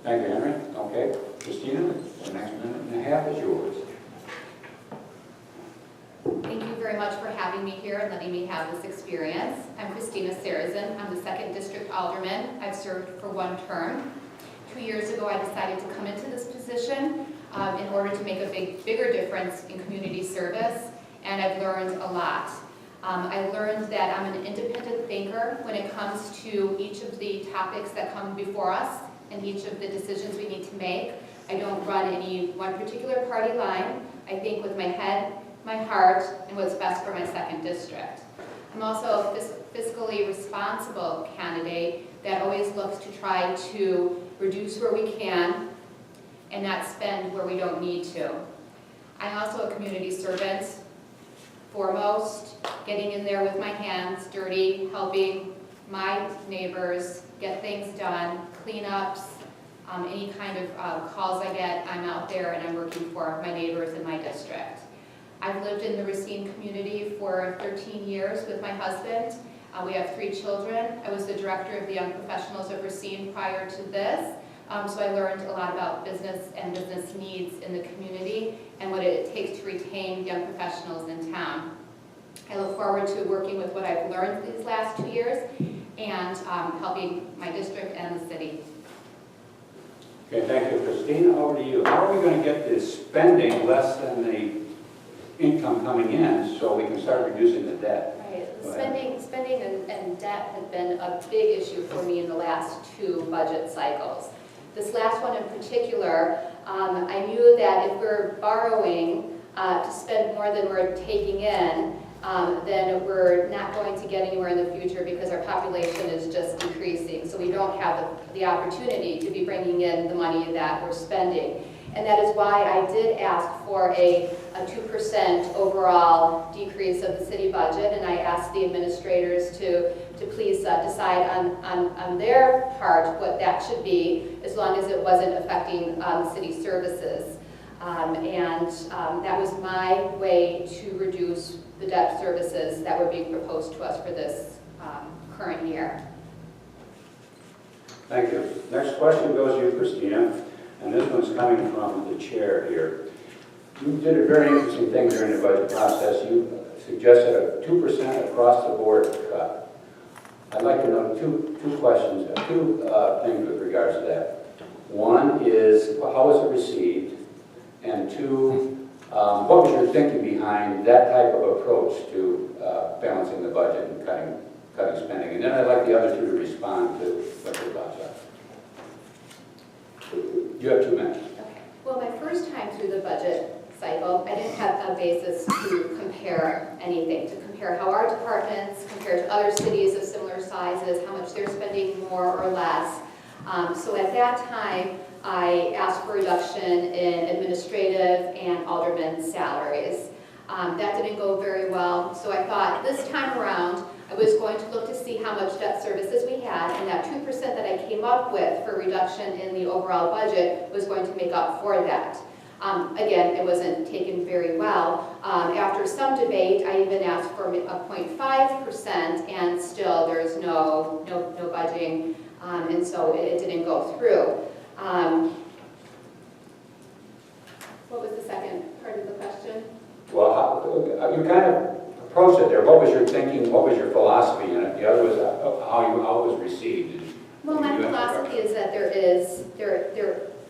Thank you, Henry. Okay, Krystyna, the next minute and a half is yours. Thank you very much for having me here and letting me have this experience. I'm Krystyna Sarrazin. I'm the 2nd District Alderman. I've served for 1 term. 2 years ago, I decided to come into this position in order to make a bigger difference in community service, and I've learned a lot. I learned that I'm an independent thinker when it comes to each of the topics that come before us and each of the decisions we need to make. I don't run any one particular party line. I think with my head, my heart, and what's best for my 2nd district. I'm also a fiscally responsible candidate that always looks to try to reduce where we can and not spend where we don't need to. I'm also a community servant, foremost, getting in there with my hands dirty, helping my neighbors get things done, cleanups, any kind of calls I get, I'm out there and I'm working for my neighbors in my district. I've lived in the Racine community for 13 years with my husband. We have 3 children. I was the director of the Young Professionals of Racine prior to this, so I learned a lot about business and business needs in the community and what it takes to retain young professionals in town. I look forward to working with what I've learned these last 2 years and helping my district and the city. Okay, thank you, Krystyna. Over to you. How are we going to get this spending less than the income coming in so we can start reducing the debt? Right. Spending and debt has been a big issue for me in the last 2 budget cycles. This last one in particular, I knew that if we're borrowing to spend more than we're taking in, then we're not going to get anywhere in the future because our population is just decreasing. So we don't have the opportunity to be bringing in the money that we're spending. And that is why I did ask for a 2% overall decrease of the city budget, and I asked the administrators to please decide on their part what that should be, as long as it wasn't affecting city services. That was my way to reduce the debt services that were being proposed to us for this current year. Thank you. Next question goes to you, Krystyna, and this one's coming from the chair here. You did a very interesting thing during the budget process. You suggested a 2% across the board cut. I'd like to know two questions, two things with regards to that. One is, how was it received? And 2, what was your thinking behind that type of approach to balancing the budget and cutting spending? And then I'd like the other 2 to respond to what your thoughts are. You have 2 minutes. Okay. Well, my first time through the budget cycle, I didn't have a basis to compare anything, to compare how our departments compare to other cities of similar sizes, how much they're spending more or less. So at that time, I asked for a reduction in administrative and alderman salaries. That didn't go very well, so I thought this time around I was going to look to see how much debt services we had, and that 2% that I came up with for reduction in the overall budget was going to make up for that. Again, it wasn't taken very well. After some debate, I even asked for a 0.5%, and still there's no budging, and so it didn't go through. What was the second part of the question? Well, you kind of approached it there. What was your thinking? What was your philosophy in it? The other was how it was received. Well, my philosophy is that there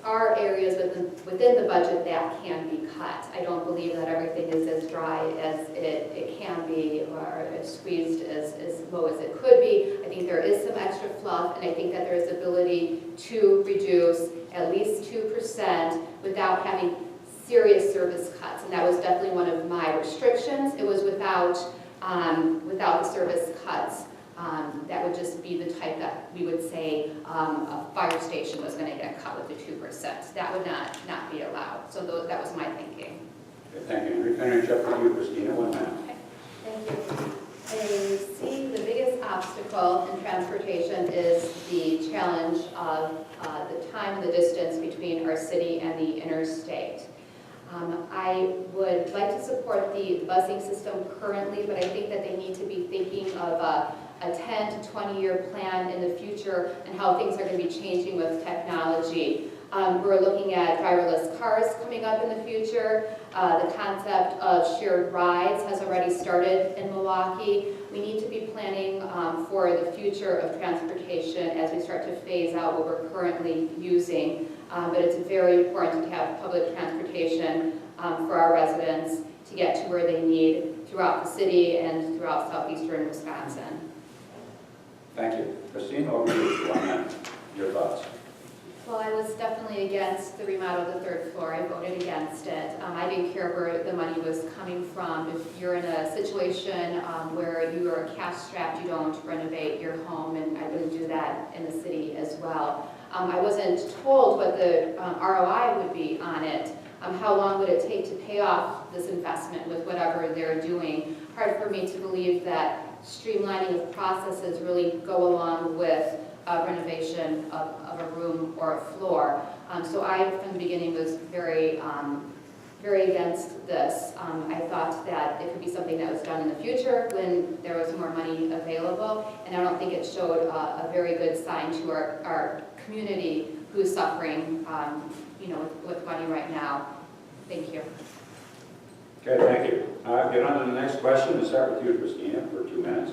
are areas within the budget that can be cut. I don't believe that everything is as dry as it can be, or as squeezed as low as it could be. I think there is some extra fluff, and I think that there is ability to reduce at least 2% without having serious service cuts, and that was definitely one of my restrictions. It was without the service cuts. That would just be the type that we would say a fire station was going to get cut with the 2%. That would not be allowed. So that was my thinking. Okay, thank you. We're going to jump to you, Krystyna. 1 minute. Okay. Thank you. I see the biggest obstacle in transportation is the challenge of the time and the distance between our city and the interstate. I would like to support the busing system currently, but I think that they need to be thinking of a a 10 to 20-year plan in the future and how things are going to be changing with technology. We're looking at driverless cars coming up in the future. The concept of shared rides has already started in Milwaukee. We need to be planning for the future of transportation as we start to phase out what we're currently using. But it's very important to have public transportation for our residents to get to where they need throughout the city and throughout southeastern Wisconsin. Thank you. Christine, over to you. 1 minute. Your thoughts. Well, I was definitely against the remodel of the third floor. I voted against it. I didn't care where the money was coming from. If you're in a situation where you are cash-strapped, you don't renovate your home, and I wouldn't do that in the city as well. I wasn't told what the ROI would be on it. How long would it take to pay off this investment with whatever they're doing? Hard for me to believe that streamlining of processes really go along with renovation of a room or a floor. So I, from the beginning, was very against this. I thought that it could be something that was done in the future when there was more money available, and I don't think it showed a very good sign to our community who's suffering with money right now. Thank you. Okay, thank you. Get on to the next question. We'll start with you, Christina, for 2 minutes.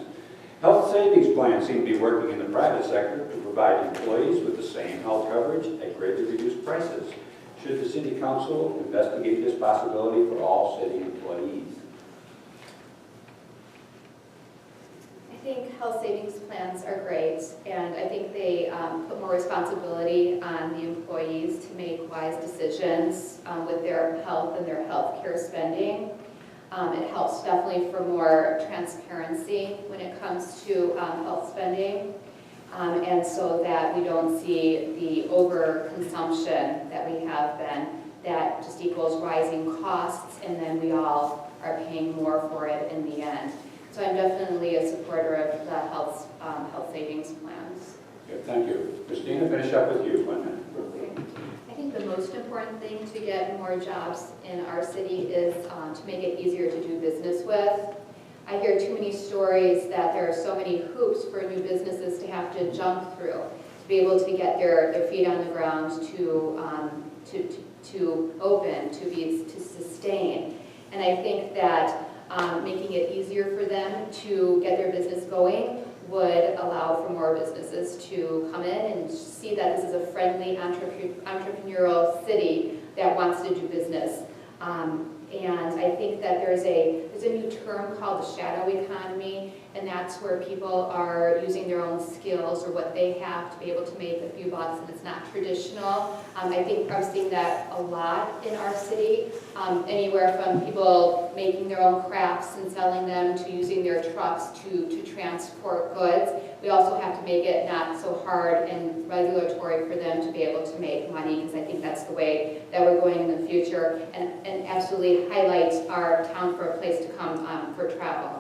Health savings plans seem to be working in the private sector to provide employees with the same health coverage at greatly reduced prices. Should the City Council investigate this possibility for all city employees? I think health savings plans are great, and I think they put more responsibility on the employees to make wise decisions with their health and their health care spending. It helps definitely for more transparency when it comes to health spending, and so that we don't see the overconsumption that we have been, that just equals rising costs, and then we all are paying more for it in the end. So I'm definitely a supporter of the health savings plans. Okay, thank you. Christina, finish up with you 1 minute. I think the most important thing to get more jobs in our city is to make it easier to do business with. I hear too many stories that there are so many hoops for new businesses to have to jump through to be able to get their feet on the ground, to open, to sustain. And I think that making it easier for them to get their business going would allow for more businesses to come in and see that this is a friendly entrepreneurial city that wants to do business. And I think that there's a new term called the shadow economy, and that's where people are using their own skills or what they have to be able to make a few bucks, and it's not traditional. I think I'm seeing that a lot in our city, anywhere from people making their own crafts and selling them to using their trucks to transport goods. We also have to make it not so hard and regulatory for them to be able to make money, because I think that's the way that we're going in the future, and absolutely highlights our town for a place to come for travel.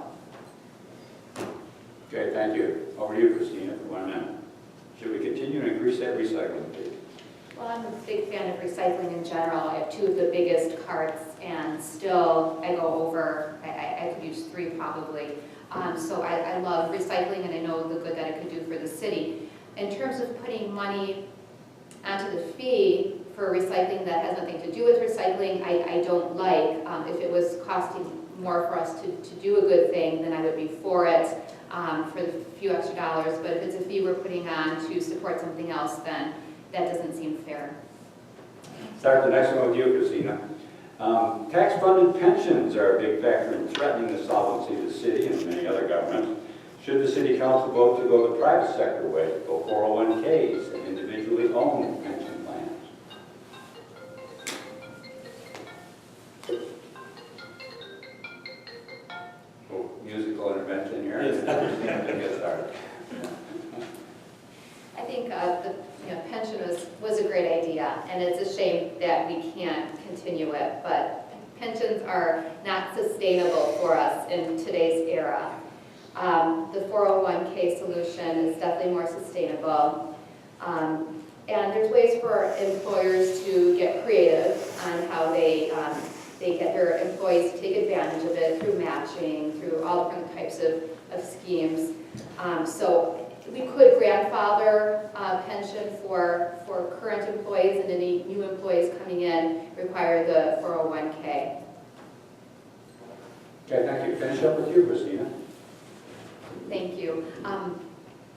Okay, thank you. Over to you, Christina, for 1 minute. Should we continue to increase that recycling rate? Well, I'm a big fan of recycling in general. I have 2 of the biggest carts, and still I go over, I could use 3 probably. So I love recycling, and I know the good that it could do for the city. In terms of putting money onto the fee for recycling that has nothing to do with recycling, I don't like. If it was costing more for us to do a good thing, then I would be for it, for the few extra dollars. But if it's a fee we're putting on to support something else, then that doesn't seem fair. Start the next one with you, Christina. Tax-funded pensions are a big factor in threatening the solvency of the city and many other governments. Should the City Council vote to go the private sector way, go 401ks and individually owned pension plans? Oh, musical intervention here. Get started. I think the pension was a great idea, and it's a shame that we can't continue it, but pensions are not sustainable for us in today's era. The 401k solution is definitely more sustainable, and there's ways for employers to get creative on how they get their employees to take advantage of it through matching, through all different types of schemes. So we could grandfather pension for current employees, and any new employees coming in require the 401k. Okay, thank you. Finish up with you, Krystyna. Thank you.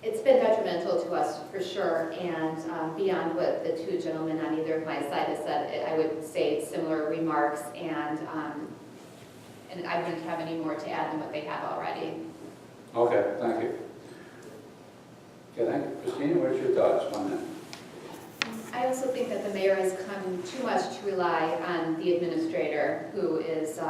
It's been detrimental to us for sure, and beyond what the two gentlemen on either of my side have said, I would say similar remarks, and I wouldn't have any more to add than what they have already. Okay, thank you. Okay, thank you. Krystyna, what's your thoughts? 1 minute. I also think that the mayor has come too much to rely on the administrator, who is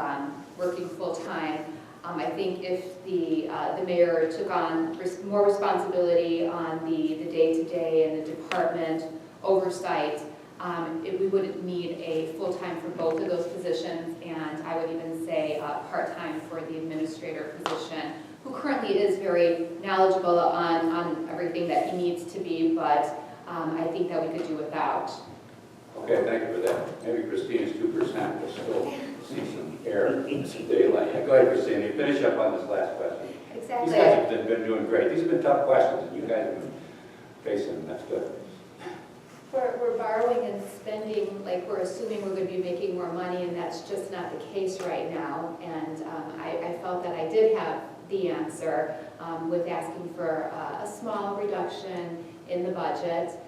working full-time. I think if the mayor took on more responsibility on the day-to-day and the department oversight, we wouldn't need a full-time for both of those positions, and I would even say part-time for the administrator position, who currently is very knowledgeable on everything that he needs to be, but I think that we could do without. Okay, thank you for that. Maybe Krystyna's 2% will still see some air in some daylight. Yeah, go ahead, Krystyna. Finish up on this last question. Exactly. These guys have been doing great. These have been tough questions, and you guys have been facing them. That's good. We're borrowing and spending like we're assuming we're going to be making more money, and that's just not the case right now. And I felt that I did have the answer with asking for a small reduction in the budget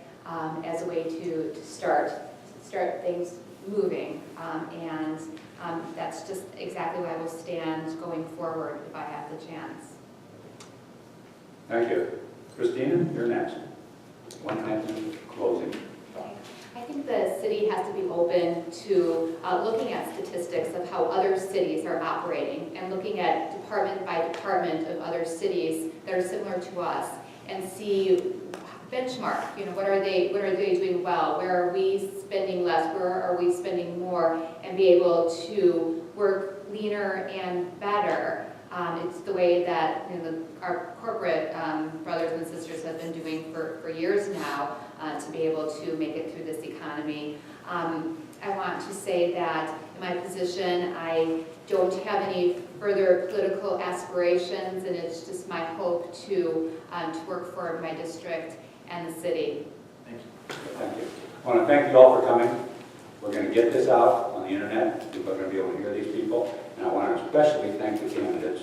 as a way to start things moving. And that's just exactly where I will stand going forward if I have the chance. Thank you. Krystyna, you're next. 1 minute closing. I think the city has to be open to looking at statistics of how other cities are operating and looking at department by department of other cities that are similar to us and see benchmark, what are they doing well, where are we spending less, where are we spending more, and be able to work leaner and better. It's the way that our corporate brothers and sisters have been doing for years now to be able to make it through this economy. I want to say that in my position, I don't have any further political aspirations, and it's just my hope to work for my district and the city. Thank you. Thank you. I want to thank you all for coming. We're going to get this out on the internet. People are going to be able to hear these people. And I want to especially thank the candidates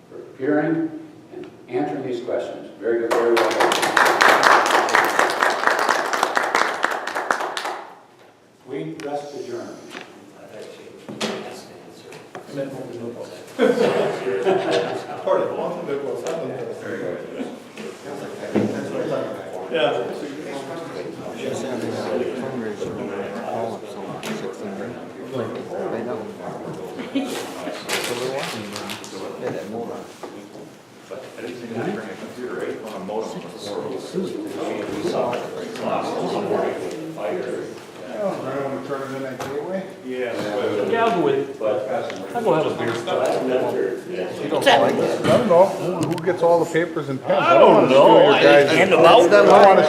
for appearing and answering these questions. Very good, very well done. We rest adjourned. Very good. Yeah. Yeah, I'll go with it. I'll go have a beer. You don't like it? I don't know who gets all the papers and pens. I don't know. wanna steal your guys' Hand them out. I wanna